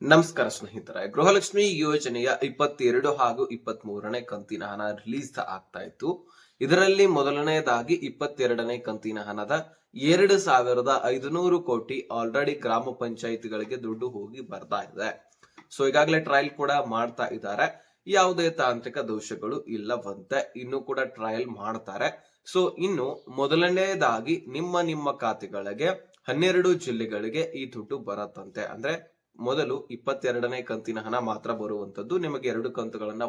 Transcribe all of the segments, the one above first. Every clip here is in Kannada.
ನಮಸ್ಕಾರ ಸ್ನೇಹಿತರೆ. ಗೃಹಲಕ್ಷ್ಮಿ ಯೋಜನೆಯ 22 ಹಾಗೂ 23ನೇ ಕಂತಿನ ಹಣ ರಿಲೀಸ್ ಆಗ್ತಾ ಇತ್ತು. ಇದರಲ್ಲಿ ಮೊದಲನೆಯದಾಗಿ 22ನೇ ಕಂತಿನ ಹಣದ 2,500 ಕೋಟಿ ಆಲ್ರೆಡಿ ಗ್ರಾಮ ಪಂಚಾಯಿತಿಗಳಿಗೆ ದುಡ್ಡು ಹೋಗಿ ಬರ್ತಾ ಇದೆ. ಸೊ ಈಗಾಗಲೇ ಟ್ರಯಲ್ ಕೂಡ ಮಾಡ್ತಾ ಇದ್ದಾರೆ. ಯಾವುದೇ ತಾಂತ್ರಿಕ ದೋಷಗಳು ಇಲ್ಲವಂತೆ. ಇನ್ನು ಕೂಡ ಟ್ರಯಲ್ ಮಾಡ್ತಾರೆ. ಸೊ ಇನ್ನು ಮೊದಲನೆಯದಾಗಿ ನಿಮ್ಮ ಖಾತೆಗಳಿಗೆ 12 ಜಿಲ್ಲೆಗಳಿಗೆ ಈ ದುಡ್ಡು ಬರತ್ತಂತೆ. ಅಂದ್ರೆ ಮೊದಲು 22ನೇ ಕಂತಿನ ಹಣ ಮಾತ್ರ ಬರುವಂತದ್ದು. ನಿಮಗೆ 2 ಕಂತುಗಳನ್ನ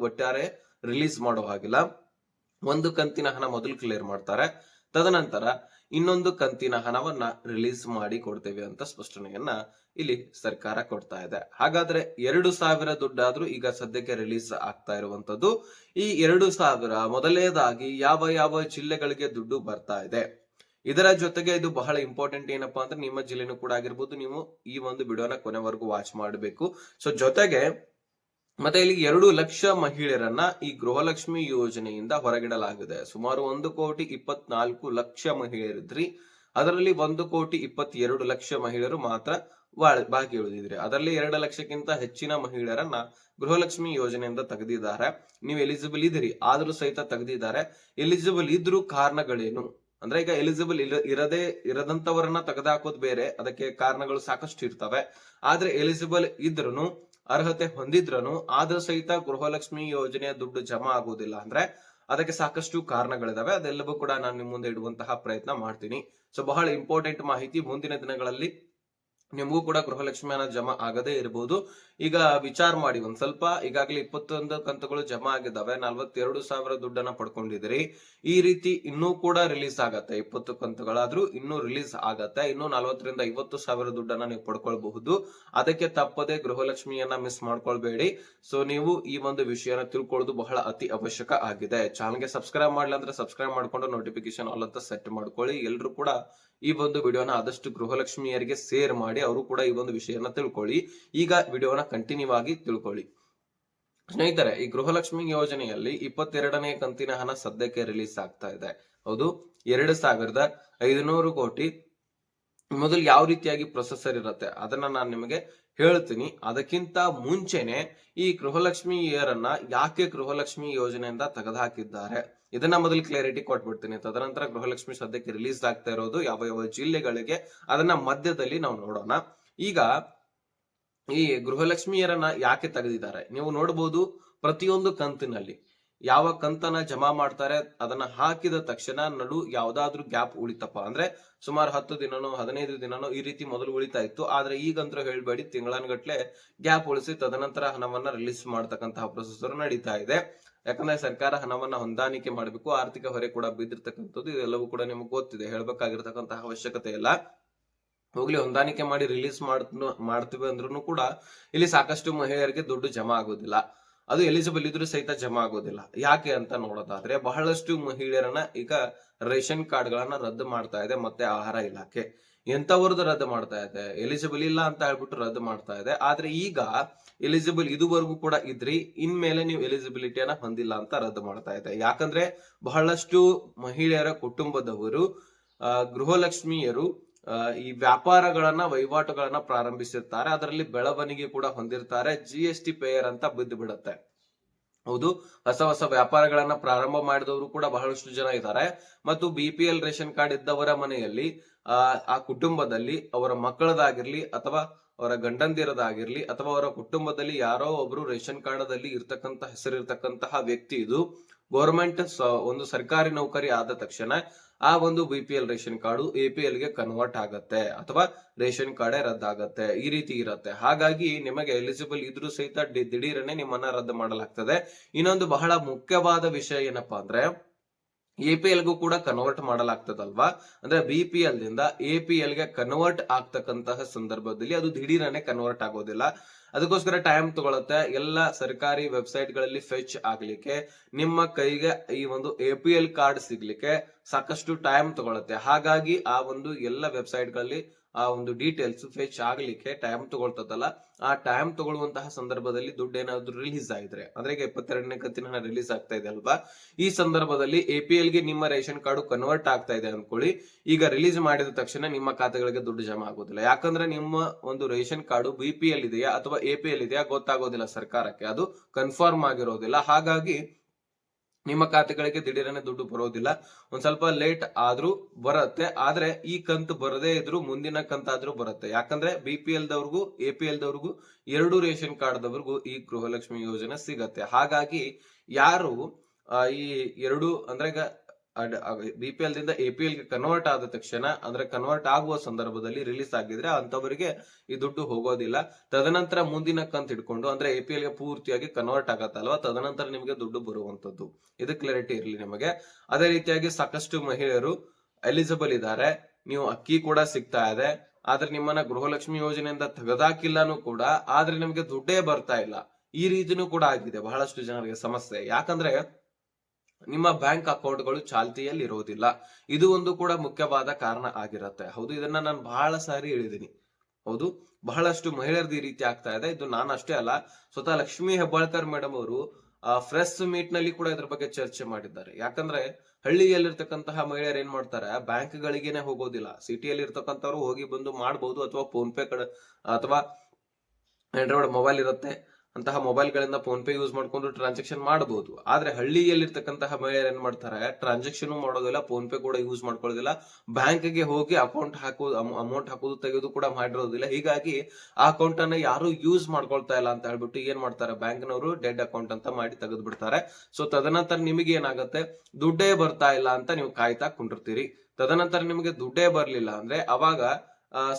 ಒಟ್ಟಾರೆ ರಿಲೀಸ್ ಮಾಡೋ ಹಾಗಿಲ್ಲ. ಒಂದು ಕಂತಿನ ಹಣ ಮೊದಲು ಕ್ಲಿಯರ್ ಮಾಡ್ತಾರೆ, ತದನಂತರ ಇನ್ನೊಂದು ಕಂತಿನ ಹಣವನ್ನ ರಿಲೀಸ್ ಮಾಡಿ ಕೊಡ್ತೇವೆ ಅಂತ ಸ್ಪಷ್ಟನೆಯನ್ನ ಇಲ್ಲಿ ಸರ್ಕಾರ ಕೊಡ್ತಾ ಇದೆ. ಹಾಗಾದ್ರೆ 2,000 ದುಡ್ಡಾದ್ರೂ ಈಗ ಸದ್ಯಕ್ಕೆ ರಿಲೀಸ್ ಆಗ್ತಾ ಇರುವಂತದ್ದು. ಈ 2,000 ಮೊದಲನೇದಾಗಿ ಯಾವ ಜಿಲ್ಲೆಗಳಿಗೆ ದುಡ್ಡು ಬರ್ತಾ ಇದೆ, ಇದರ ಜೊತೆಗೆ ಇದು ಬಹಳ ಇಂಪಾರ್ಟೆಂಟ್ ಏನಪ್ಪಾ ಅಂದ್ರೆ ನಿಮ್ಮ ಜಿಲ್ಲೆನೂ ಕೂಡ ಆಗಿರ್ಬೋದು. ನೀವು ಈ ಒಂದು ವಿಡಿಯೋನ ಕೊನೆವರೆಗೂ ವಾಚ್ ಮಾಡಬೇಕು. ಸೊ ಜೊತೆಗೆ ಮತ್ತೆ ಇಲ್ಲಿ 2 ಲಕ್ಷ ಮಹಿಳೆಯರನ್ನ ಈ ಗೃಹಲಕ್ಷ್ಮಿ ಯೋಜನೆಯಿಂದ ಹೊರಗಿಡಲಾಗಿದೆ. ಸುಮಾರು 1,24 ಲಕ್ಷ ಮಹಿಳೆಯರಿದ್ರಿ. ಅದರಲ್ಲಿ 1,22 ಲಕ್ಷ ಮಹಿಳೆಯರು ಮಾತ್ರ ಬಾಕಿ ಉಳಿದಿದ್ರಿ. ಅದರಲ್ಲಿ 2 ಲಕ್ಷಕ್ಕಿಂತ ಹೆಚ್ಚಿನ ಮಹಿಳೆಯರನ್ನ ಗೃಹಲಕ್ಷ್ಮಿ ಯೋಜನೆಯಿಂದ ತೆಗೆದಿದ್ದಾರೆ. ನೀವು ಎಲಿಜಿಬಲ್ ಇದ್ದೀರಿ, ಆದ್ರೂ ಸಹಿತ ತೆಗೆದಿದ್ದಾರೆ. ಎಲಿಜಿಬಲ್ ಇದ್ರೂ ಕಾರಣಗಳೇನು ಅಂದ್ರೆ, ಈಗ ಎಲಿಜಿಬಲ್ ಇರದಂತವರನ್ನ ತೆಗೆದುಹಾಕೋದು ಬೇರೆ, ಅದಕ್ಕೆ ಕಾರಣಗಳು ಸಾಕಷ್ಟು ಇರ್ತವೆ. ಆದ್ರೆ ಎಲಿಜಿಬಲ್ ಇದ್ರೂ, ಅರ್ಹತೆ ಹೊಂದಿದ್ರೂ ಆದ್ರೂ ಸಹಿತ ಗೃಹಲಕ್ಷ್ಮಿ ಯೋಜನೆಯ ದುಡ್ಡು ಜಮಾ ಆಗುವುದಿಲ್ಲ ಅಂದ್ರೆ ಅದಕ್ಕೆ ಸಾಕಷ್ಟು ಕಾರಣಗಳಿದಾವೆ. ಅದೆಲ್ಲವೂ ಕೂಡ ನಾನು ನಿಮ್ಮ ಮುಂದೆ ಇಡುವಂತಹ ಪ್ರಯತ್ನ ಮಾಡ್ತೀನಿ. ಸೊ ಬಹಳ ಇಂಪಾರ್ಟೆಂಟ್ ಮಾಹಿತಿ. ಮುಂದಿನ ದಿನಗಳಲ್ಲಿ ನಿಮಗೂ ಕೂಡ ಗೃಹಲಕ್ಷ್ಮಿ ಹಣ ಜಮಾ ಆಗದೇ ಇರಬಹುದು. ಈಗ ವಿಚಾರ ಮಾಡಿ ಒಂದ್ ಸ್ವಲ್ಪ. ಈಗಾಗಲೇ 21 ಕಂತುಗಳು ಜಮಾ ಆಗಿದ್ದಾವೆ. 42,000 ದುಡ್ಡನ್ನ ಪಡ್ಕೊಂಡಿದ್ದೀರಿ. ಈ ರೀತಿ ಇನ್ನೂ ಕೂಡ ರಿಲೀಸ್ ಆಗತ್ತೆ. 20 ಕಂತುಗಳಾದ್ರೂ ಇನ್ನೂ ರಿಲೀಸ್ ಆಗತ್ತೆ. ಇನ್ನು 40,000 ರಿಂದ 50,000 ದುಡ್ಡನ್ನ ನೀವು ಪಡ್ಕೊಳ್ಬಹುದು. ಅದಕ್ಕೆ ತಪ್ಪದೆ ಗೃಹಲಕ್ಷ್ಮಿಯನ್ನ ಮಿಸ್ ಮಾಡ್ಕೊಳ್ಬೇಡಿ. ಸೊ ನೀವು ಈ ಒಂದು ವಿಷಯನ ತಿಳ್ಕೊಳ್ಳೋದು ಬಹಳ ಅತಿ ಅವಶ್ಯಕ ಆಗಿದೆ. ಚಾನಲ್ಗೆ ಸಬ್ಸ್ಕ್ರೈಬ್ ಮಾಡ್ಲಿಲ್ಲ ಅಂದ್ರೆ ಸಬ್ಸ್ಕ್ರೈಬ್ ಮಾಡ್ಕೊಂಡು ನೋಟಿಫಿಕೇಶನ್ ಆಲ್ ಅಂತ ಸೆಟ್ ಮಾಡ್ಕೊಳ್ಳಿ. ಎಲ್ರು ಕೂಡ ಈ ಒಂದು ವಿಡಿಯೋನ ಆದಷ್ಟು ಗೃಹಲಕ್ಷ್ಮಿಯರಿಗೆ ಶೇರ್ ಮಾಡಿ, ಅವರು ಕೂಡ ಈ ಒಂದು ವಿಷಯನ ತಿಳ್ಕೊಳ್ಳಿ. ಈಗ ವಿಡಿಯೋನ ಕಂಟಿನ್ಯೂ ಆಗಿ ತಿಳ್ಕೊಳ್ಳಿ ಸ್ನೇಹಿತರೆ. ಈ ಗೃಹಲಕ್ಷ್ಮಿ ಯೋಜನೆಯಲ್ಲಿ 22ನೇ ಕಂತಿನ ಹಣ ಸದ್ಯಕ್ಕೆ ರಿಲೀಸ್ ಆಗ್ತಾ ಇದೆ. ಹೌದು, 2,500 ಕೋಟಿ. ಮೊದಲು ಯಾವ ರೀತಿಯಾಗಿ ಪ್ರೊಸೆಸರ್ ಇರುತ್ತೆ ಅದನ್ನ ನಾನು ನಿಮಗೆ ಹೇಳ್ತೀನಿ. ಅದಕ್ಕಿಂತ ಮುಂಚೆನೆ ಈ ಗೃಹಲಕ್ಷ್ಮಿ ಇಯರನ್ನ ಯಾಕೆ ಗೃಹಲಕ್ಷ್ಮಿ ಯೋಜನೆಯಿಂದ ತೆಗೆದುಹಾಕಿದ್ದಾರೆ ಇದನ್ನ ಮೊದಲು ಕ್ಲಾರಿಟಿ ಕೊಟ್ಬಿಡ್ತೀನಿ. ತದನಂತರ ಗೃಹಲಕ್ಷ್ಮಿ ಸದ್ಯಕ್ಕೆ ರಿಲೀಸ್ ಆಗ್ತಾ ಇರೋದು ಯಾವ ಜಿಲ್ಲೆಗಳಿಗೆ ಅದನ್ನ ಮಧ್ಯದಲ್ಲಿ ನಾವು ನೋಡೋಣ. ಈಗ ಈ ಗೃಹಲಕ್ಷ್ಮಿಯರನ್ನ ಯಾಕೆ ತೆಗೆದಿದ್ದಾರೆ ನೀವು ನೋಡಬಹುದು. ಪ್ರತಿಯೊಂದು ಕಂತಿನಲ್ಲಿ ಯಾವ ಕಂತನ ಜಮಾ ಮಾಡ್ತಾರೆ ಅದನ್ನ ಹಾಕಿದ ತಕ್ಷಣ ನಡು ಯಾವ್ದಾದ್ರು ಗ್ಯಾಪ್ ಉಳಿತಪ್ಪ ಅಂದ್ರೆ ಸುಮಾರು 10 ದಿನನೋ 15 ದಿನನೋ ಈ ರೀತಿ ಮೊದಲು ಉಳಿತಾ ಇತ್ತು. ಆದ್ರೆ ಈಗಂತೂ ಹೇಳ್ಬೇಡಿ, ತಿಂಗಳನ್ಗಟ್ಲೆ ಗ್ಯಾಪ್ ಉಳಿಸಿ ತದನಂತರ ಹಣವನ್ನ ರಿಲೀಸ್ ಮಾಡತಕ್ಕಂತಹ ಪ್ರೊಸೆಸರ್ ನಡೀತಾ ಇದೆ. ಯಾಕಂದ್ರೆ ಸರ್ಕಾರ ಹಣವನ್ನ ಹೊಂದಾಣಿಕೆ ಮಾಡಬೇಕು, ಆರ್ಥಿಕ ಹೊರೆ ಕೂಡ ಬಿದ್ದಿರ್ತಕ್ಕಂಥದ್ದು ಇದೆಲ್ಲವೂ ಕೂಡ ನಿಮ್ಗೆ ಗೊತ್ತಿದೆ, ಹೇಳ್ಬೇಕಾಗಿರ್ತಕ್ಕಂತಹ ಅವಶ್ಯಕತೆ ಇಲ್ಲ. ಹೋಗ್ಲಿ, ಹೊಂದಾಣಿಕೆ ಮಾಡಿ ರಿಲೀಸ್ ಮಾಡ್ತೀವಿ ಅಂದ್ರೂ ಕೂಡ ಇಲ್ಲಿ ಸಾಕಷ್ಟು ಮಹಿಳೆಯರಿಗೆ ದುಡ್ಡು ಜಮಾ ಆಗೋದಿಲ್ಲ. ಅದು ಎಲಿಜಿಬಲ್ ಇದ್ರೂ ಸಹಿತ ಜಮಾ ಆಗೋದಿಲ್ಲ. ಯಾಕೆ ಅಂತ ನೋಡೋದಾದ್ರೆ ಬಹಳಷ್ಟು ಮಹಿಳೆಯರನ್ನ ಈಗ ರೇಷನ್ ಕಾರ್ಡ್ ಗಳನ್ನ ರದ್ದು ಮಾಡ್ತಾ ಇದೆ ಮತ್ತೆ ಆಹಾರ ಇಲಾಖೆ. ಎಂತವರದ್ದು ರದ್ದು ಮಾಡ್ತಾ ಇದೆ, ಎಲಿಜಿಬಲ್ ಇಲ್ಲ ಅಂತ ಹೇಳ್ಬಿಟ್ಟು ರದ್ದು ಮಾಡ್ತಾ ಇದೆ. ಆದ್ರೆ ಈಗ ಎಲಿಜಿಬಲ್ ಇದುವರೆಗೂ ಕೂಡ ಇದ್ರಿ, ಇನ್ಮೇಲೆ ನೀವು ಎಲಿಜಿಬಿಲಿಟಿಯನ್ನ ಹೊಂದಿಲ್ಲ ಅಂತ ರದ್ದು ಮಾಡ್ತಾ ಇದೆ. ಯಾಕಂದ್ರೆ ಬಹಳಷ್ಟು ಮಹಿಳೆಯರ ಕುಟುಂಬದವರು ಗೃಹಲಕ್ಷ್ಮಿಯರು ಈ ವ್ಯಾಪಾರಗಳನ್ನ ವಹಿವಾಟುಗಳನ್ನ ಪ್ರಾರಂಭಿಸಿರ್ತಾರೆ. ಅದರಲ್ಲಿ ಬೆಳವಣಿಗೆ ಕೂಡ ಹೊಂದಿರ್ತಾರೆ. GST ಪೇಯರ್ ಅಂತ ಬಿದ್ದು ಬಿಡುತ್ತೆ. ಹೌದು, ಹೊಸ ವ್ಯಾಪಾರಗಳನ್ನ ಪ್ರಾರಂಭ ಮಾಡಿದವರು ಕೂಡ ಬಹಳಷ್ಟು ಜನ ಇದ್ದಾರೆ. ಮತ್ತು BPL ರೇಷನ್ ಕಾರ್ಡ್ ಇದ್ದವರ ಮನೆಯಲ್ಲಿ ಆ ಕುಟುಂಬದಲ್ಲಿ ಅವರ ಮಕ್ಕಳದಾಗಿರ್ಲಿ ಅಥವಾ ಅವರ ಗಂಡಂದಿರದಾಗಿರ್ಲಿ ಅಥವಾ ಅವರ ಕುಟುಂಬದಲ್ಲಿ ಯಾರೋ ಒಬ್ರು ರೇಷನ್ ಕಾರ್ಡ್ ಹೆಸರಿರ್ತಕ್ಕಂತಹ ವ್ಯಕ್ತಿ ಇದು ಗೌರ್ಮೆಂಟ್ ಒಂದು ಸರ್ಕಾರಿ ನೌಕರಿ ಆದ ತಕ್ಷಣ ಆ ಒಂದು BPL ರೇಷನ್ ಕಾರ್ಡು APL ಗೆ ಕನ್ವರ್ಟ್ ಆಗತ್ತೆ ಅಥವಾ ರೇಷನ್ ಕಾರ್ಡೇ ರದ್ದಾಗತ್ತೆ. ಈ ರೀತಿ ಇರತ್ತೆ. ಹಾಗಾಗಿ ನಿಮಗೆ ಎಲಿಜಿಬಲ್ ಇದ್ರೂ ಸಹಿತ ದಿಢೀರನೆ ನಿಮ್ಮನ್ನ ರದ್ದು ಮಾಡಲಾಗ್ತದೆ. ಇನ್ನೊಂದು ಬಹಳ ಮುಖ್ಯವಾದ ವಿಷಯ ಏನಪ್ಪಾ ಅಂದ್ರೆ, APL ಗೂ ಕೂಡ ಕನ್ವರ್ಟ್ ಮಾಡಲಾಗ್ತದಲ್ವಾ. ಅಂದ್ರೆ BPL ದಿಂದ APL ಗೆ ಕನ್ವರ್ಟ್ ಆಗ್ತಕ್ಕಂತಹ ಸಂದರ್ಭದಲ್ಲಿ ಅದು ದಿಢೀರನೆ ಕನ್ವರ್ಟ್ ಆಗೋದಿಲ್ಲ. ಅದಕ್ಕೋಸ್ಕರ ಟೈಮ್ ತಗೊಳುತ್ತೆ. ಎಲ್ಲ ಸರ್ಕಾರಿ ವೆಬ್ಸೈಟ್ ಗಳಲ್ಲಿ ಫೆಚ್ ಆಗ್ಲಿಕ್ಕೆ, ನಿಮ್ಮ ಕೈಗೆ ಈ ಒಂದು APL ಕಾರ್ಡ್ ಸಿಗ್ಲಿಕ್ಕೆ ಸಾಕಷ್ಟು ಟೈಮ್ ತಗೊಳುತ್ತೆ. ಹಾಗಾಗಿ ಆ ಒಂದು ಎಲ್ಲ ವೆಬ್ಸೈಟ್ ಗಳಲ್ಲಿ ಆ ಒಂದು ಡೀಟೇಲ್ಸ್ ಫೆಚ್ ಆಗ್ಲಿಕ್ಕೆ ಟೈಮ್ ತಗೊಳ್ತದಲ್ಲ, ಆ ಟೈಮ್ ತಗೊಳ್ಳುವಂತಹ ಸಂದರ್ಭದಲ್ಲಿ ದುಡ್ಡು ಏನಾದ್ರು ರಿಲೀಸ್ ಆಗಿದ್ರೆ, ಅಂದ್ರೆ ಈಗ 22ನೇ ಕಂತಿನ ರಿಲೀಸ್ ಆಗ್ತಾ ಇದೆ ಅಲ್ವಾ, ಈ ಸಂದರ್ಭದಲ್ಲಿ APL ಗೆ ನಿಮ್ಮ ರೇಷನ್ ಕಾರ್ಡ್ ಕನ್ವರ್ಟ್ ಆಗ್ತಾ ಇದೆ ಅನ್ಕೊಳ್ಳಿ. ಈಗ ರಿಲೀಸ್ ಮಾಡಿದ ತಕ್ಷಣ ನಿಮ್ಮ ಖಾತೆಗಳಿಗೆ ದುಡ್ಡು ಜಮಾ ಆಗೋದಿಲ್ಲ. ಯಾಕಂದ್ರೆ ನಿಮ್ಮ ಒಂದು ರೇಷನ್ ಕಾರ್ಡ್ BPL ಇದೆಯಾ ಅಥವಾ APL ಇದೆಯಾ ಗೊತ್ತಾಗೋದಿಲ್ಲ ಸರ್ಕಾರಕ್ಕೆ, ಅದು ಕನ್ಫರ್ಮ್ ಆಗಿರೋದಿಲ್ಲ. ಹಾಗಾಗಿ ನಿಮ್ಮ ಖಾತೆಗಳಿಗೆ ದಿಢೀರನೆ ದುಡ್ಡು ಬರೋದಿಲ್ಲ. ಒಂದ್ ಸ್ವಲ್ಪ ಲೇಟ್ ಆದ್ರೂ ಬರುತ್ತೆ, ಆದ್ರೆ ಈ ಕಂತು ಬರದೇ ಇದ್ರು ಮುಂದಿನ ಕಂತಾದ್ರೂ ಬರುತ್ತೆ. ಯಾಕಂದ್ರೆ BPL ದವ್ರಿಗೂ APL ದವ್ರಿಗೂ ಎರಡು ರೇಷನ್ ಕಾರ್ಡ್ ದವ್ರಿಗೂ ಈ ಗೃಹಲಕ್ಷ್ಮಿ ಯೋಜನೆ ಸಿಗತ್ತೆ. ಹಾಗಾಗಿ ಯಾರು ಈ ಎರಡು ಅಂದ್ರೆ ಈಗ BPL ದಿಂದ APL ಗೆ ಕನ್ವರ್ಟ್ ಆದ ತಕ್ಷಣ, ಅಂದ್ರೆ ಕನ್ವರ್ಟ್ ಆಗುವ ಸಂದರ್ಭದಲ್ಲಿ ರಿಲೀಸ್ ಆಗಿದ್ರೆ ಅಂತವರಿಗೆ ಈ ದುಡ್ಡು ಹೋಗೋದಿಲ್ಲ. ತದನಂತರ ಮುಂದಿನ ಕಂತು ಹಿಡ್ಕೊಂಡು ಅಂದ್ರೆ APL ಗೆ ಪೂರ್ತಿಯಾಗಿ ಕನ್ವರ್ಟ್ ಆಗತ್ತಲ್ವಾ, ತದನಂತರ ನಿಮಗೆ ದುಡ್ಡು ಬರುವಂತದ್ದು. ಇದು ಕ್ಲಾರಿಟಿ ಇರಲಿ ನಿಮಗೆ. ಅದೇ ರೀತಿಯಾಗಿ ಸಾಕಷ್ಟು ಮಹಿಳೆಯರು ಎಲಿಜಿಬಲ್ ಇದ್ದಾರೆ, ನೀವು ಅಕ್ಕಿ ಕೂಡ ಸಿಗ್ತಾ ಇದೆ, ಆದ್ರೆ ನಿಮ್ಮನ್ನ ಗೃಹಲಕ್ಷ್ಮಿ ಯೋಜನೆಯಿಂದ ತೆಗೆದಾಕಿಲ್ಲನೂ ಕೂಡ, ಆದ್ರೆ ನಿಮಗೆ ದುಡ್ಡೇ ಬರ್ತಾ ಇಲ್ಲ. ಈ ರೀತಿನೂ ಕೂಡ ಆಗಿದೆ ಬಹಳಷ್ಟು ಜನರಿಗೆ ಸಮಸ್ಯೆ. ಯಾಕಂದ್ರೆ ನಿಮ್ಮ ಬ್ಯಾಂಕ್ ಅಕೌಂಟ್ಗಳು ಚಾಲ್ತಿಯಲ್ಲಿ ಇರೋದಿಲ್ಲ. ಇದು ಒಂದು ಕೂಡ ಮುಖ್ಯವಾದ ಕಾರಣ ಆಗಿರುತ್ತೆ. ಹೌದು, ಇದನ್ನ ನಾನು ಬಹಳ ಸಾರಿ ಹೇಳಿದೀನಿ. ಹೌದು, ಬಹಳಷ್ಟು ಮಹಿಳೆಯರದು ಈ ರೀತಿ ಆಗ್ತಾ ಇದೆ. ಇದು ನಾನು ಅಷ್ಟೇ ಅಲ್ಲ, ಸ್ವತಃ ಲಕ್ಷ್ಮಿ ಹೆಬ್ಬಾಳ್ಕರ್ ಮೇಡಮ್ ಅವರು ಪ್ರೆಸ್ ಮೀಟ್ ನಲ್ಲಿ ಕೂಡ ಇದ್ರ ಬಗ್ಗೆ ಚರ್ಚೆ ಮಾಡಿದ್ದಾರೆ. ಯಾಕಂದ್ರೆ ಹಳ್ಳಿಯಲ್ಲಿರ್ತಕ್ಕಂತಹ ಮಹಿಳೆಯರು ಏನ್ ಮಾಡ್ತಾರೆ, ಬ್ಯಾಂಕ್ ಗಳಿಗೇನೆ ಹೋಗೋದಿಲ್ಲ. ಸಿಟಿಯಲ್ಲಿ ಇರ್ತಕ್ಕಂಥವ್ರು ಹೋಗಿ ಬಂದು ಮಾಡಬಹುದು, ಅಥವಾ ಫೋನ್ ಪೇ ಕಡೆ ಅಥವಾ ಆಂಡ್ರಾಯ್ಡ್ ಮೊಬೈಲ್ ಇರುತ್ತೆ, ಅಂತಹ ಮೊಬೈಲ್ ಗಳಿಂದ ಫೋನ್ ಪೇ ಯೂಸ್ ಮಾಡ್ಕೊಂಡು ಟ್ರಾನ್ಸಾಕ್ಷನ್ ಮಾಡಬಹುದು. ಆದ್ರೆ ಹಳ್ಳಿಯಲ್ಲಿರ್ತಕ್ಕಂತಹ ಮಹಿಳೆಯರು ಏನ್ ಮಾಡ್ತಾರೆ, ಟ್ರಾನ್ಸಾಕ್ಷನ್ ಮಾಡೋದಿಲ್ಲ, ಫೋನ್ ಪೇ ಕೂಡ ಯೂಸ್ ಮಾಡ್ಕೊಳ್ಳೋದಿಲ್ಲ, ಬ್ಯಾಂಕ್ ಗೆ ಹೋಗಿ ಅಕೌಂಟ್ ಹಾಕೋದು, ಅಮೌಂಟ್ ಹಾಕೋದು ತೆಗೆದು ಕೂಡ ಮಾಡಿರೋದಿಲ್ಲ. ಹೀಗಾಗಿ ಆ ಅಕೌಂಟ್ ಅನ್ನ ಯಾರು ಯೂಸ್ ಮಾಡ್ಕೊಳ್ತಾ ಇಲ್ಲ ಅಂತ ಹೇಳ್ಬಿಟ್ಟು ಏನ್ ಮಾಡ್ತಾರೆ, ಬ್ಯಾಂಕ್ ನವರು ಡೆಡ್ ಅಕೌಂಟ್ ಅಂತ ಮಾಡಿ ತೆಗೆದು ಬಿಡ್ತಾರೆ. ಸೊ ತದನಂತರ ನಿಮಗೆ ಏನಾಗುತ್ತೆ, ದುಡ್ಡೇ ಬರ್ತಾ ಇಲ್ಲ ಅಂತ ನೀವು ಕಾಯ್ತಾ ಕುಂಡಿರ್ತೀರಿ. ತದನಂತರ ನಿಮಗೆ ದುಡ್ಡೇ ಬರ್ಲಿಲ್ಲ ಅಂದ್ರೆ ಅವಾಗ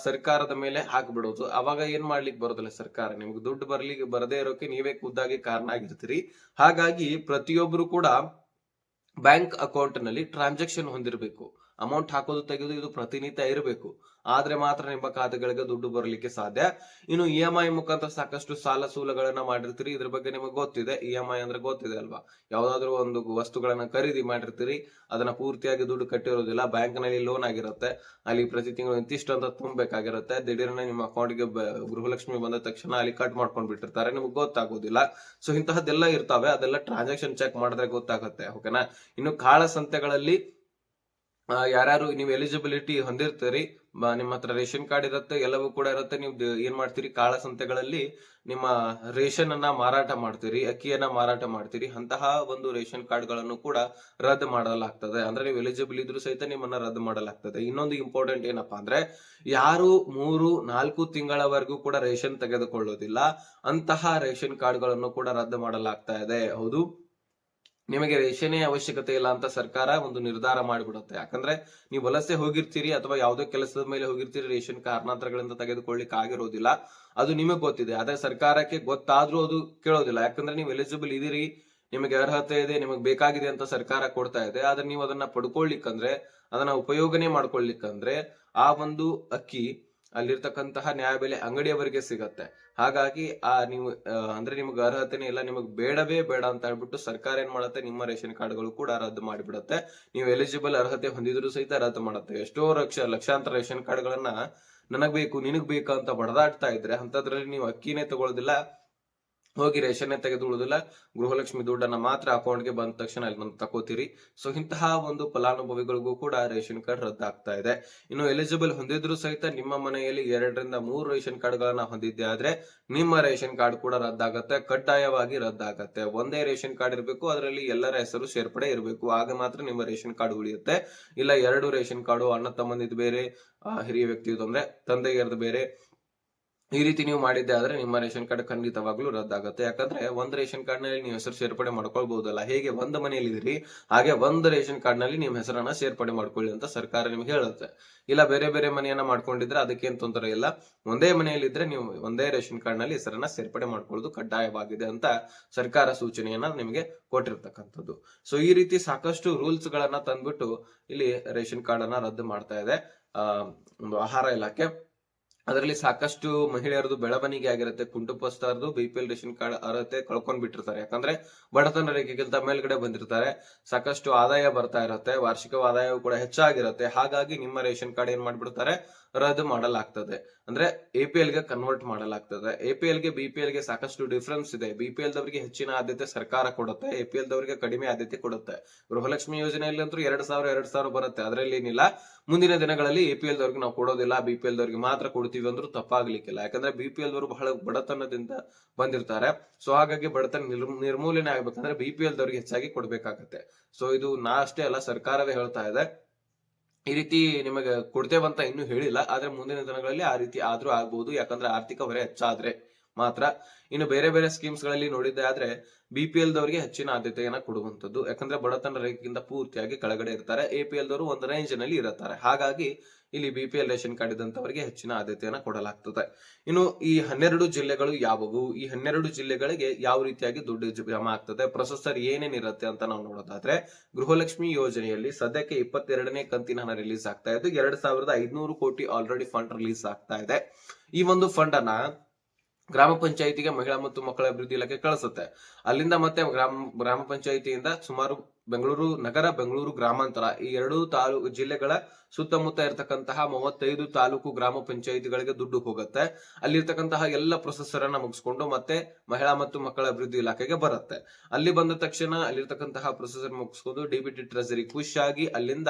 ಸರ್ಕಾರದ ಮೇಲೆ ಹಾಕ್ಬಿಡೋದು. ಅವಾಗ ಏನ್ ಮಾಡ್ಲಿಕ್ಕೆ ಬರೋದಿಲ್ಲ ಸರ್ಕಾರ, ನಿಮ್ಗೆ ದುಡ್ಡು ಬರದೇ ಇರೋಕೆ ನೀವೇ ಖುದ್ದಾಗಿ ಕಾರಣ ಆಗಿರ್ತೀರಿ. ಹಾಗಾಗಿ ಪ್ರತಿಯೊಬ್ರು ಕೂಡ ಬ್ಯಾಂಕ್ ಅಕೌಂಟ್ ನಲ್ಲಿ ಟ್ರಾನ್ಸಾಕ್ಷನ್ ಹೊಂದಿರಬೇಕು. ಅಮೌಂಟ್ ಹಾಕೋದು ತೆಗೆದು ಇದು ಪ್ರತಿನಿತ್ಯ ಇರಬೇಕು. ಆದ್ರೆ ಮಾತ್ರ ನಿಮ್ಮ ಖಾತೆಗಳಿಗೆ ದುಡ್ಡು ಬರಲಿಕ್ಕೆ ಸಾಧ್ಯ. ಇನ್ನು EMI ಮುಖಾಂತರ ಸಾಕಷ್ಟು ಸಾಲ ಸೂಲಗಳನ್ನ ಮಾಡಿರ್ತೀರಿ. ಇದ್ರ ಬಗ್ಗೆ ನಿಮಗೆ ಗೊತ್ತಿದೆ. EMI ಅಂದ್ರೆ ಗೊತ್ತಿದೆ ಅಲ್ವಾ, ಯಾವ್ದಾದ್ರು ಒಂದು ವಸ್ತುಗಳನ್ನ ಖರೀದಿ ಮಾಡಿರ್ತೀರಿ, ಅದನ್ನ ಪೂರ್ತಿಯಾಗಿ ದುಡ್ಡು ಕಟ್ಟಿರೋದಿಲ್ಲ, ಬ್ಯಾಂಕ್ ನಲ್ಲಿ ಲೋನ್ ಆಗಿರುತ್ತೆ, ಅಲ್ಲಿ ಪ್ರತಿ ತಿಂಗಳು ಇಂತಿಷ್ಟು ಅಂತ ತುಂಬಬೇಕಾಗಿರುತ್ತೆ. ದಿಢೀರ್ನೆ ನಿಮ್ಮ ಅಕೌಂಟ್ಗೆ ಗೃಹಲಕ್ಷ್ಮಿ ಬಂದ ತಕ್ಷಣ ಅಲ್ಲಿ ಕಟ್ ಮಾಡ್ಕೊಂಡ್ ಬಿಟ್ಟಿರ್ತಾರೆ, ನಿಮ್ಗೆ ಗೊತ್ತಾಗೋದಿಲ್ಲ. ಸೊ ಇಂತಹದ್ದೆಲ್ಲ ಇರ್ತಾವೆ, ಅದೆಲ್ಲ ಟ್ರಾನ್ಸಾಕ್ಷನ್ ಚೆಕ್ ಮಾಡಿದ್ರೆ ಗೊತ್ತಾಗುತ್ತೆ. ಓಕೆನಾ. ಇನ್ನು ಕಾಳ ಸಂತೆಗಳಲ್ಲಿ ಯಾರ್ಯಾರು ನೀವು ಎಲಿಜಿಬಿಲಿಟಿ ಹೊಂದಿರ್ತೀರಿ, ನಿಮ್ಮ ಹತ್ರ ರೇಷನ್ ಕಾರ್ಡ್ ಇರುತ್ತೆ, ಎಲ್ಲವೂ ಕೂಡ ಇರುತ್ತೆ, ನೀವು ಏನ್ ಮಾಡ್ತೀರಿ, ಕಾಳ ಸಂತೆಗಳಲ್ಲಿ ನಿಮ್ಮ ರೇಷನ್ ಅನ್ನ ಮಾರಾಟ ಮಾಡ್ತೀರಿ, ಅಕ್ಕಿಯನ್ನ ಮಾರಾಟ ಮಾಡ್ತೀರಿ, ಅಂತಹ ಒಂದು ರೇಷನ್ ಕಾರ್ಡ್ ಗಳನ್ನು ಕೂಡ ರದ್ದು ಮಾಡಲಾಗ್ತದೆ. ಅಂದ್ರೆ ನೀವು ಎಲಿಜಿಬಲ್ ಇದ್ರೂ ಸಹಿತ ನಿಮ್ಮನ್ನ ರದ್ದು ಮಾಡಲಾಗ್ತದೆ. ಇನ್ನೊಂದು ಇಂಪಾರ್ಟೆಂಟ್ ಏನಪ್ಪಾ ಅಂದ್ರೆ, ಯಾರು 3-4 ತಿಂಗಳವರೆಗೂ ಕೂಡ ರೇಷನ್ ತೆಗೆದುಕೊಳ್ಳೋದಿಲ್ಲ, ಅಂತಹ ರೇಷನ್ ಕಾರ್ಡ್ ಗಳನ್ನು ಕೂಡ ರದ್ದು ಮಾಡಲಾಗ್ತಾ ಇದೆ. ಹೌದು, ನಿಮಗೆ ರೇಷನ್ನೇ ಅವಶ್ಯಕತೆ ಇಲ್ಲ ಅಂತ ಸರ್ಕಾರ ಒಂದು ನಿರ್ಧಾರ ಮಾಡಿಬಿಡುತ್ತೆ. ಯಾಕಂದ್ರೆ ನೀವು ವಲಸೆ ಹೋಗಿರ್ತೀರಿ ಅಥವಾ ಯಾವುದೋ ಕೆಲಸದ ಮೇಲೆ ಹೋಗಿರ್ತೀರಿ, ರೇಷನ್ ಕಾರಣಾಂತರಗಳಿಂದ ತೆಗೆದುಕೊಳ್ಳಿಕ್ಕೆ ಆಗಿರೋದಿಲ್ಲ, ಅದು ನಿಮಗೆ ಗೊತ್ತಿದೆ. ಆದ್ರೆ ಸರ್ಕಾರಕ್ಕೆ ಗೊತ್ತಾದ್ರೂ ಅದು ಕೇಳೋದಿಲ್ಲ. ಯಾಕಂದ್ರೆ ನೀವು ಎಲಿಜಿಬಲ್ ಇದೀರಿ, ನಿಮಗೆ ಅರ್ಹತೆ ಇದೆ, ನಿಮಗೆ ಬೇಕಾಗಿದೆ ಅಂತ ಸರ್ಕಾರ ಕೊಡ್ತಾ ಇದೆ. ಆದ್ರೆ ನೀವು ಅದನ್ನ ಪಡ್ಕೊಳ್ಲಿಕ್ಕಂದ್ರೆ, ಅದನ್ನ ಉಪಯೋಗನೆ ಮಾಡ್ಕೊಳ್ಲಿಕ್ಕಂದ್ರೆ ಆ ಒಂದು ಅಕ್ಕಿ ಅಲ್ಲಿರ್ತಕ್ಕಂತಹ ನ್ಯಾಯಬೆಲೆ ಅಂಗಡಿಯವರಿಗೆ ಸಿಗತ್ತೆ. ಹಾಗಾಗಿ ನೀವು ಅಂದ್ರೆ ನಿಮ್ಗೆ ಅರ್ಹತೆನೇ ಇಲ್ಲ, ನಿಮಗ್ ಬೇಡವೇ ಬೇಡ ಅಂತ ಹೇಳ್ಬಿಟ್ಟು ಸರ್ಕಾರ ಏನ್ ಮಾಡುತ್ತೆ, ನಿಮ್ಮ ರೇಷನ್ ಕಾರ್ಡ್ಗಳು ಕೂಡ ರದ್ದು ಮಾಡಿಬಿಡುತ್ತೆ. ನೀವು ಎಲಿಜಿಬಲ್ ಅರ್ಹತೆ ಹೊಂದಿದ್ರು ಸಹಿತ ರದ್ದು ಮಾಡುತ್ತೆ. ಎಷ್ಟೋ ಲಕ್ಷಾಂತರ ರೇಷನ್ ಕಾರ್ಡ್ಗಳನ್ನ ನನಗ್ ಬೇಕು ನಿನಗ್ ಬೇಕು ಅಂತ ಬಡದಾಡ್ತಾ ಇದ್ರೆ, ಅಂತದ್ರಲ್ಲಿ ನೀವು ಅಕ್ಕಿನೇ ತಗೊಳ್ಳೋದಿಲ್ಲ, ಹೋಗಿ ರೇಷನ್ ತೆಗೆದುಕೊಳ್ಳುವುದಿಲ್ಲ, ಗೃಹಲಕ್ಷ್ಮಿ ದುಡ್ಡನ್ನ ಮಾತ್ರ ಅಕೌಂಟ್ಗೆ ಬಂದ ತಕ್ಷಣ ಅಲ್ಲಿ ತಕೋತೀರಿ. ಸೊ ಇಂತಹ ಒಂದು ಫಲಾನುಭವಿಗಳಿಗೂ ಕೂಡ ರೇಷನ್ ಕಾರ್ಡ್ ರದ್ದಾಗ್ತಾ ಇದೆ. ಇನ್ನು ಎಲಿಜಿಬಲ್ ಹೊಂದಿದ್ರು ಸಹಿತ ನಿಮ್ಮ ಮನೆಯಲ್ಲಿ 2-3 ರೇಷನ್ ಕಾರ್ಡ್ ಗಳನ್ನ ಹೊಂದಿದ್ದೆ ಆದ್ರೆ ನಿಮ್ಮ ರೇಷನ್ ಕಾರ್ಡ್ ಕೂಡ ರದ್ದಾಗತ್ತೆ, ಕಡ್ಡಾಯವಾಗಿ ರದ್ದಾಗತ್ತೆ. ಒಂದೇ ರೇಷನ್ ಕಾರ್ಡ್ ಇರಬೇಕು, ಅದರಲ್ಲಿ ಎಲ್ಲರ ಹೆಸರು ಸೇರ್ಪಡೆ ಇರಬೇಕು, ಆಗ ಮಾತ್ರ ನಿಮ್ಮ ರೇಷನ್ ಕಾರ್ಡ್ ಉಳಿಯುತ್ತೆ. ಇಲ್ಲ 2 ರೇಷನ್ ಕಾರ್ಡು, ಅಣ್ಣ ತಮ್ಮಂದಿದ್ ಬೇರೆ, ಹಿರಿಯ ವ್ಯಕ್ತಿಯದು ಅಂದ್ರೆ ತಂದೆಯರದು ಬೇರೆ, ಈ ರೀತಿ ನೀವು ಮಾಡಿದ್ದೆ ಆದ್ರೆ ನಿಮ್ಮ ರೇಷನ್ ಕಾರ್ಡ್ ಖಂಡಿತವಾಗ್ಲೂ ರದ್ದಾಗುತ್ತೆ. ಯಾಕಂದ್ರೆ ಒಂದ್ ರೇಷನ್ ಕಾರ್ಡ್ ನಲ್ಲಿ ನೀವು ಹೆಸರು ಸೇರ್ಪಡೆ ಮಾಡ್ಕೊಳ್ಬಹುದಲ್ಲ, ಹೇಗೆ ಒಂದ್ ಮನೆಯಲ್ಲಿ ಇದ್ರಿ ಹಾಗೆ ಒಂದ್ ರೇಷನ್ ಕಾರ್ಡ್ ನಲ್ಲಿ ನಿಮ್ಮ ಹೆಸರನ್ನ ಸೇರ್ಪಡೆ ಮಾಡ್ಕೊಳ್ಳಿ ಅಂತ ಸರ್ಕಾರ ನಿಮ್ಗೆ ಹೇಳುತ್ತೆ. ಇಲ್ಲ ಬೇರೆ ಬೇರೆ ಮನೆಯನ್ನ ಮಾಡ್ಕೊಂಡಿದ್ರೆ ಅದಕ್ಕೇನ್ ತೊಂದರೆ ಇಲ್ಲ, ಒಂದೇ ಮನೆಯಲ್ಲಿ ಇದ್ರೆ ನೀವು ಒಂದೇ ರೇಷನ್ ಕಾರ್ಡ್ ನಲ್ಲಿ ಹೆಸರನ್ನ ಸೇರ್ಪಡೆ ಮಾಡ್ಕೊಳ್ಳೋದು ಕಡ್ಡಾಯವಾಗಿದೆ ಅಂತ ಸರ್ಕಾರ ಸೂಚನೆಯನ್ನ ನಿಮಗೆ ಕೊಟ್ಟಿರ್ತಕ್ಕಂಥದ್ದು. ಸೊ ಈ ರೀತಿ ಸಾಕಷ್ಟು ರೂಲ್ಸ್ ಗಳನ್ನ ತಂದ್ಬಿಟ್ಟು ಇಲ್ಲಿ ರೇಷನ್ ಕಾರ್ಡ್ ಅನ್ನ ರದ್ದು ಮಾಡ್ತಾ ಇದೆ ಒಂದು ಆಹಾರ ಇಲಾಖೆ. ಅದರಲ್ಲಿ ಸಾಕಷ್ಟು ಮಹಿಳೆಯರದು ಬೆಳವಣಿಗೆ ಆಗಿರುತ್ತೆ. ಕುಟುಂಬಸ್ಥರದು BPL ರೇಷನ್ ಕಾರ್ಡ್ ಅರ್ಹತೆ ಕಳ್ಕೊಂಡ್ ಬಿಟ್ಟಿರ್ತಾರೆ. ಯಾಕಂದ್ರೆ ಬಡತನ ರೇಖೆಗಿಂತ ಮೇಲ್ಗಡೆ ಬಂದಿರ್ತಾರೆ, ಸಾಕಷ್ಟು ಆದಾಯ ಬರ್ತಾ ಇರುತ್ತೆ, ವಾರ್ಷಿಕ ಆದಾಯವು ಕೂಡ ಹೆಚ್ಚಾಗಿರುತ್ತೆ. ಹಾಗಾಗಿ ನಿಮ್ಮ ರೇಷನ್ ಕಾರ್ಡ್ ಏನ್ ಮಾಡ್ಬಿಡ್ತಾರೆ, ರದ್ದು ಮಾಡಲಾಗ್ತದೆ. ಅಂದ್ರೆ APL ಗೆ ಕನ್ವರ್ಟ್ ಮಾಡಲಾಗ್ತದೆ. APL ಗೆ BPL ಗೆ ಸಾಕಷ್ಟು ಡಿಫರೆನ್ಸ್ ಇದೆ. BPL ದವರಿಗೆ ಹೆಚ್ಚಿನ ಆದ್ಯತೆ ಸರ್ಕಾರ ಕೊಡುತ್ತೆ, APL ದವರಿಗೆ ಕಡಿಮೆ ಆದ್ಯತೆ ಕೊಡುತ್ತೆ. ಗೃಹಲಕ್ಷ್ಮಿ ಯೋಜನೆಯಲ್ಲಿ ಅಂತೂ 2,000 ಬರುತ್ತೆ, ಅದರಲ್ಲಿ ಏನಿಲ್ಲ. ಮುಂದಿನ ದಿನಗಳಲ್ಲಿ APL ದವರಿಗೆ ನಾವು ಕೊಡೋದಿಲ್ಲ, BPL ದವರಿಗೆ ಮಾತ್ರ ಕೊಡ್ತೀವಿ ಅಂದ್ರೂ ತಪ್ಪಾಗ್ಲಿಕ್ಕಿಲ್ಲ. ಯಾಕಂದ್ರೆ BPL ದವರು ಬಹಳ ಬಡತನದಿಂದ ಬಂದಿರ್ತಾರೆ. ಸೊ ಹಾಗಾಗಿ ಬಡತನ ನಿರ್ಮೂಲನೆ ಆಗ್ಬೇಕಂದ್ರೆ BPL ದವರಿಗೆ ಹೆಚ್ಚಾಗಿ ಕೊಡ್ಬೇಕಾಗತ್ತೆ. ಸೊ ಇದು ನಾ ಅಷ್ಟೇ ಅಲ್ಲ, ಸರ್ಕಾರವೇ ಹೇಳ್ತಾ ಇದೆ. ಈ ರೀತಿ ನಿಮಗೆ ಕೊಡ್ತೇವಂತ ಇನ್ನೂ ಹೇಳಿಲ್ಲ, ಆದ್ರೆ ಮುಂದಿನ ದಿನಗಳಲ್ಲಿ ಆ ರೀತಿ ಆದ್ರೂ ಆಗ್ಬಹುದು. ಯಾಕಂದ್ರೆ ಆರ್ಥಿಕ ಹೊರೆ ಹೆಚ್ಚಾದ್ರೆ ಮಾತ್ರ. ಇನ್ನು ಬೇರೆ ಬೇರೆ ಸ್ಕೀಮ್ಸ್ ಗಳಲ್ಲಿ ನೋಡಿದ್ದೆ ಆದ್ರೆ BPL ದವರಿಗೆ ಹೆಚ್ಚಿನ ಆದ್ಯತೆಯನ್ನ ಕೊಡುವಂತದ್ದು. ಯಾಕಂದ್ರೆ ಬಡತನ ರೇಖೆಗಿಂತ ಪೂರ್ತಿಯಾಗಿ ಕೆಳಗಡೆ ಇರ್ತಾರೆ. APL ದವರು ಒಂದು ರೇಂಜ್ ನಲ್ಲಿ ಇರುತ್ತಾರೆ. ಹಾಗಾಗಿ ಇಲ್ಲಿ BPL ರೇಷನ್ ಕಾರ್ಡ್ ಇದ್ದಂತವರಿಗೆ ಹೆಚ್ಚಿನ ಆದ್ಯತೆಯನ್ನ ಕೊಡಲಾಗ್ತದೆ. ಇನ್ನು ಈ 12 ಜಿಲ್ಲೆಗಳು ಯಾವುವು, ಈ 12 ಜಿಲ್ಲೆಗಳಿಗೆ ಯಾವ ರೀತಿಯಾಗಿ ದುಡ್ಡು ಜಮಾ ಆಗ್ತದೆ, ಪ್ರೊಸೆಸರ್ ಏನೇನಿರುತ್ತೆ ಅಂತ ನಾವು ನೋಡೋದಾದ್ರೆ, ಗೃಹಲಕ್ಷ್ಮಿ ಯೋಜನೆಯಲ್ಲಿ ಸದ್ಯಕ್ಕೆ 22ನೇ ಕಂತಿನ ಹಣ ರಿಲೀಸ್ ಆಗ್ತಾ ಇದೆ. 2,500 ಕೋಟಿ ಆಲ್ರೆಡಿ ಫಂಡ್ ರಿಲೀಸ್ ಆಗ್ತಾ ಇದೆ. ಈ ಒಂದು ಫಂಡ್ ಅನ್ನ ಗ್ರಾಮ ಪಂಚಾಯಿತಿಗೆ ಮಹಿಳಾ ಮತ್ತು ಮಕ್ಕಳ ಅಭಿವೃದ್ಧಿ ಇಲಾಖೆ ಕಳಿಸುತ್ತೆ. ಅಲ್ಲಿಂದ ಮತ್ತೆ ಗ್ರಾಮ ಪಂಚಾಯಿತಿಯಿಂದ ಸುಮಾರು ಬೆಂಗಳೂರು ನಗರ, ಬೆಂಗಳೂರು ಗ್ರಾಮಾಂತರ, ಈ 2 ಜಿಲ್ಲೆಗಳ ಸುತ್ತಮುತ್ತ ಇರತಕ್ಕಂತಹ 35 ತಾಲೂಕು ಗ್ರಾಮ ಪಂಚಾಯಿತಿಗಳಿಗೆ ದುಡ್ಡು ಹೋಗುತ್ತೆ. ಅಲ್ಲಿರ್ತಕ್ಕಂತಹ ಎಲ್ಲ ಪ್ರೊಸೆಸರ್ ಅನ್ನ ಮುಗಿಸ್ಕೊಂಡು ಮತ್ತೆ ಮಹಿಳಾ ಮತ್ತು ಮಕ್ಕಳ ಅಭಿವೃದ್ಧಿ ಇಲಾಖೆಗೆ ಬರುತ್ತೆ. ಅಲ್ಲಿ ಬಂದ ತಕ್ಷಣ ಅಲ್ಲಿರ್ತಕ್ಕಂತಹ ಪ್ರೊಸೆಸರ್ ಮುಗಿಸ್ಕೊಂಡು DBT ಟ್ರೆಸರಿ ಖುಷಿಯಾಗಿ ಅಲ್ಲಿಂದ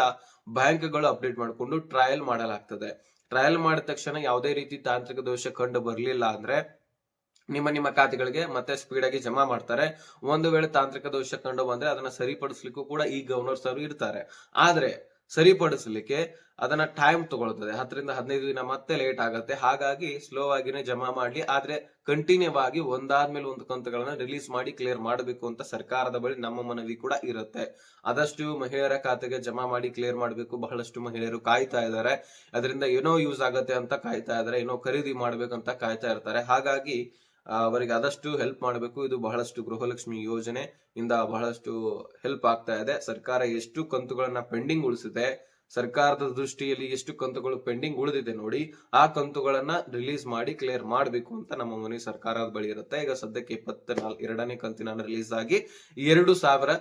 ಬ್ಯಾಂಕ್ಗಳು ಅಪ್ಡೇಟ್ ಮಾಡಿಕೊಂಡು ಟ್ರಯಲ್ ಮಾಡಲಾಗ್ತದೆ. ಟ್ರಯಲ್ ಮಾಡಿದ ತಕ್ಷಣ ಯಾವುದೇ ರೀತಿ ತಾಂತ್ರಿಕ ದೋಷ ಕಂಡು ಬರಲಿಲ್ಲ ಅಂದ್ರೆ ನಿಮ್ಮ ಖಾತೆಗಳಿಗೆ ಮತ್ತೆ ಸ್ಪೀಡ್ ಆಗಿ ಜಮಾ ಮಾಡ್ತಾರೆ. ಒಂದು ವೇಳೆ ತಾಂತ್ರಿಕ ದೋಷ ಕಂಡು ಬಂದ್ರೆ ಅದನ್ನ ಸರಿಪಡಿಸ್ಲಿಕ್ಕೂ ಕೂಡ ಈ ಗವರ್ನರ್ಸ್ ಅವರು ಇರ್ತಾರೆ. ಆದ್ರೆ ಸರಿಪಡಿಸಲಿಕ್ಕೆ ಅದನ್ನ ಟೈಮ್ ತಗೊಳ್ತದೆ, 10 ರಿಂದ 15 ದಿನ ಮತ್ತೆ ಲೇಟ್ ಆಗತ್ತೆ. ಹಾಗಾಗಿ ಸ್ಲೋ ಆಗಿನೇ ಜಮಾ ಮಾಡ್ಲಿ, ಆದ್ರೆ ಕಂಟಿನ್ಯೂ ಆಗಿ ಒಂದಾದ್ಮೇಲೆ ಒಂದು ಕಂತುಗಳನ್ನ ರಿಲೀಸ್ ಮಾಡಿ ಕ್ಲಿಯರ್ ಮಾಡಬೇಕು ಅಂತ ಸರ್ಕಾರದ ಬಳಿ ನಮ್ಮ ಮನವಿ ಕೂಡ ಇರುತ್ತೆ. ಆದಷ್ಟು ಮಹಿಳೆಯರ ಖಾತೆಗೆ ಜಮಾ ಮಾಡಿ ಕ್ಲಿಯರ್ ಮಾಡಬೇಕು. ಬಹಳಷ್ಟು ಮಹಿಳೆಯರು ಕಾಯ್ತಾ ಇದ್ದಾರೆ, ಅದರಿಂದ ಏನೋ ಯೂಸ್ ಆಗತ್ತೆ ಅಂತ ಕಾಯ್ತಾ ಇದ್ದಾರೆ, ಏನೋ ಖರೀದಿ ಮಾಡ್ಬೇಕಂತ ಕಾಯ್ತಾ ಇರ್ತಾರೆ. ಹಾಗಾಗಿ ಅವರಿಗೆ ಆದಷ್ಟು ಹೆಲ್ಪ್ ಮಾಡಬೇಕು. ಇದು ಬಹಳಷ್ಟು ಗೃಹಲಕ್ಷ್ಮಿ ಯೋಜನೆ ಇಂದ ಬಹಳಷ್ಟು ಹೆಲ್ಪ್ ಆಗ್ತಾ ಇದೆ. ಸರ್ಕಾರ ಎಷ್ಟು ಕಂತುಗಳನ್ನ ಪೆಂಡಿಂಗ್ ಉಳಿಸಿದೆ, ಸರ್ಕಾರದ ದೃಷ್ಟಿಯಲ್ಲಿ ಎಷ್ಟು ಕಂತುಗಳು ಪೆಂಡಿಂಗ್ ಉಳಿದಿದೆ ನೋಡಿ, ಆ ಕಂತುಗಳನ್ನ ರಿಲೀಸ್ ಮಾಡಿ ಕ್ಲಿಯರ್ ಮಾಡಬೇಕು ಅಂತ ನಮ್ಮ ಮನೆ ಸರ್ಕಾರದ ಬಳಿ ಇರುತ್ತೆ. ಈಗ ಸದ್ಯಕ್ಕೆ 22ನೇ ಕಂತಿನ ರಿಲೀಸ್ ಆಗಿ 2,000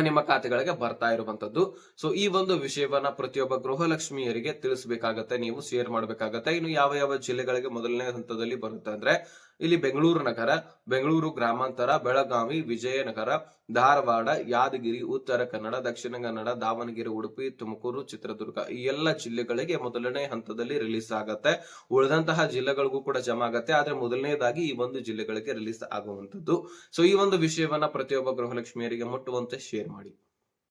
ನಿಮ್ಮ ಖಾತೆಗಳಿಗೆ ಬರ್ತಾ ಇರುವಂತದ್ದು. ಸೊ ಈ ಒಂದು ವಿಷಯವನ್ನ ಪ್ರತಿಯೊಬ್ಬ ಗೃಹಲಕ್ಷ್ಮಿಯರಿಗೆ ತಿಳಿಸಬೇಕಾಗತ್ತೆ, ನೀವು ಶೇರ್ ಮಾಡಬೇಕಾಗತ್ತೆ. ಇನ್ನು ಯಾವ ಯಾವ ಜಿಲ್ಲೆಗಳಿಗೆ ಮೊದಲನೇ ಹಂತದಲ್ಲಿ ಬರುತ್ತೆ ಅಂದ್ರೆ, ಇಲ್ಲಿ ಬೆಂಗಳೂರು ನಗರ, ಬೆಂಗಳೂರು ಗ್ರಾಮಾಂತರ, ಬೆಳಗಾವಿ, ವಿಜಯನಗರ, ಧಾರವಾಡ, ಯಾದಗಿರಿ, ಉತ್ತರ ಕನ್ನಡ, ದಕ್ಷಿಣ ಕನ್ನಡ, ದಾವಣಗೆರೆ, ಉಡುಪಿ, ತುಮಕೂರು, ಚಿತ್ರದುರ್ಗ, ಈ ಎಲ್ಲ ಜಿಲ್ಲೆಗಳಿಗೆ ಮೊದಲನೇ ಹಂತದಲ್ಲಿ ರಿಲೀಸ್ ಆಗತ್ತೆ. ಉಳಿದಂತಹ ಜಿಲ್ಲೆಗಳಿಗೂ ಕೂಡ ಜಮಾ ಆಗತ್ತೆ, ಆದ್ರೆ ಮೊದಲನೇದಾಗಿ ಈ ಒಂದು ಜಿಲ್ಲೆಗಳಿಗೆ ರಿಲೀಸ್ ಆಗುವಂತದ್ದು. ಸೊ ಈ ಒಂದು ವಿಷಯವನ್ನ ಪ್ರತಿಯೊಬ್ಬ ಗೃಹಲಕ್ಷ್ಮಿಯರಿಗೆ ಮುಟ್ಟುವಂತೆ ಶೇರ್ ಮಾಡಿ.